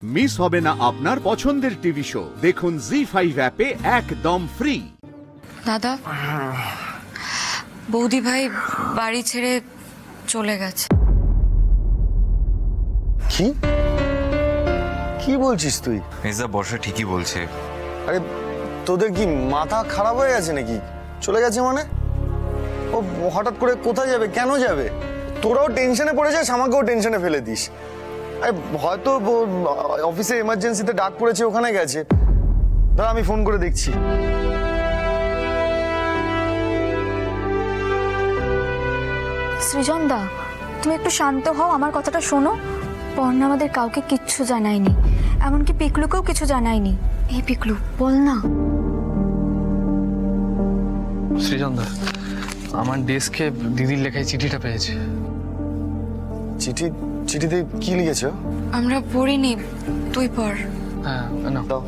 Miss হবে না আপনার পছন্দের টিভি শো। দেখুন জি5 অ্যাপে একদম ফ্রি। দাদা, বৌদি ভাই বাড়ি ছেড়ে চলে গেছে। কি কি বলছিস তুই? মির্জা বর্ষা ঠিকই বলছে। আরে তোদের কি মাথা খারাপ হয়ে গেছে নাকি? চলে গেছে মানে? ও হঠাৎ করে কোথায় যাবে, কেন যাবে? তোরাও টেনশনে পড়ে যাস, আমাকেও টেনশনে ফেলে দিস। আরে হয়তো অফিসে এমার্জেন্সিতে ডাক পড়েছে, ওখানে গেছে। দাঁড়া, আমি ফোন করে দেখছি। সৃজন দা, তুমি একটু শান্ত হও, আমার কথাটা শোনো। পর্ণা আমাদের কাউকে কিচ্ছু জানায়নি, এমনকি পিকলুকেও কিছু জানায়নি। এই পিকলু, বল না। সৃজন দা, আমার ডেস্কে দিদির লেখায় চিঠিটা পেয়েছে। চিঠিতে কি লিখেছো? আমরা পড়িনি, তুই পড়। হ্যাঁ, না দাও।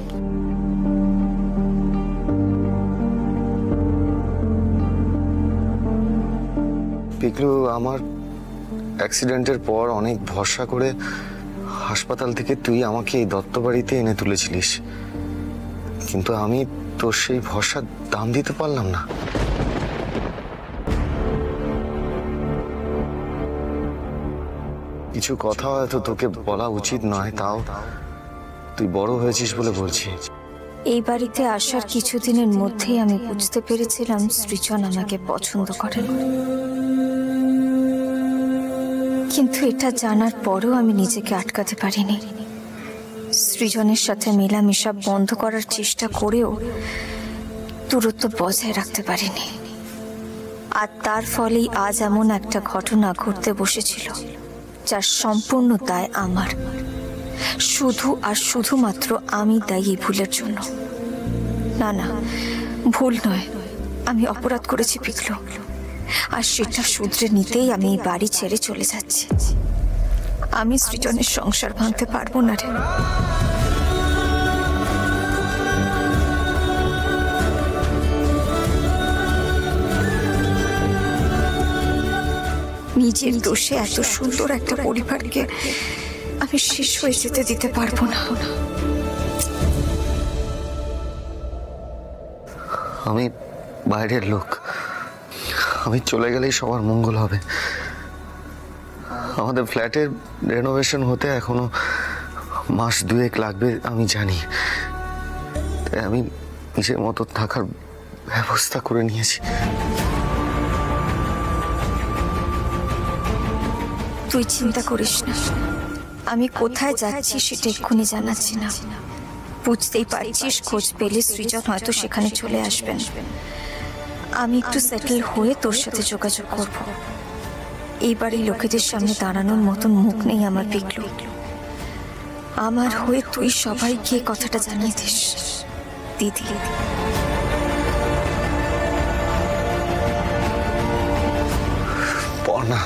পিকলু, আমার অ্যাক্সিডেন্টের পর অনেক ভরসা করে হাসপাতাল থেকে তুই আমাকে এই দত্ত বাড়িতে এনে তুলেছিলিস, কিন্তু আমি তোর সেই ভরসার দাম দিতে পারলাম না। কিছু কথা হয়তো তোকে বলা উচিত নয়, তাও তুই বড় হয়েছিস বলে বলছি। এই বাড়িতে আসার কিছুদিনের মধ্যেই আমি বুঝতে পেরেছিলাম সৃজন আমাকে পছন্দ করে, কিন্তু এটা জানার পরেও আমি নিজেকে আটকাতে পারিনি। সৃজনের সাথে মেলামেশা বন্ধ করার চেষ্টা করেও দূরত্ব বজায় রাখতে পারিনি, আর তার ফলেই আজ এমন একটা ঘটনা ঘটতে বসেছিল যার সম্পূর্ণ দায় আমার। শুধু আর শুধুমাত্র আমি দায়ী এই ভুলের জন্য। না না, ভুল নয়, আমি অপরাধ করেছি পিকলু, আর সেটা শুধরে নিতেই আমি এই বাড়ি ছেড়ে চলে যাচ্ছি। আমি সৃজনের সংসার ভাঙতে পারবো না রে। নিজের দোষে এত সুন্দর একটা পরিবারকে আমি শেষ হয়ে যেতে দিতে পারবো না। আমি বাইরের লোক, আমি চলে গেলেই সবার মঙ্গল হবে। আমাদের ফ্ল্যাটের রেনোভেশন হতে এখনো মাস 2 লাগবে, আমি জানি। তাই আমি নিজের মতো থাকার ব্যবস্থা করে নিয়েছি। তুই চিন্তা করিস না, আমি কোথায় যাচ্ছি সেটা এক্ষুনি জানাচ্ছি না। বুঝতেই পারছিস, খোঁজ পেলে সৃজন হয়তো সেখানে চলে আসবেন। আমি একটু সেটেল হয়ে তোর সাথে যোগাযোগ করব। এইবারই লোকেদের সামনে দাঁড়ানোর মতন মুখ নেই আমার পিকলু। আমার হয়ে তুই সবাইকে কথাটা জানিয়ে দিস। দিদি, পর্ণা,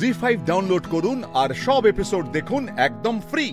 জি5 ডাউনলোড করুন আর সব এপিসোড দেখুন একদম ফ্রি।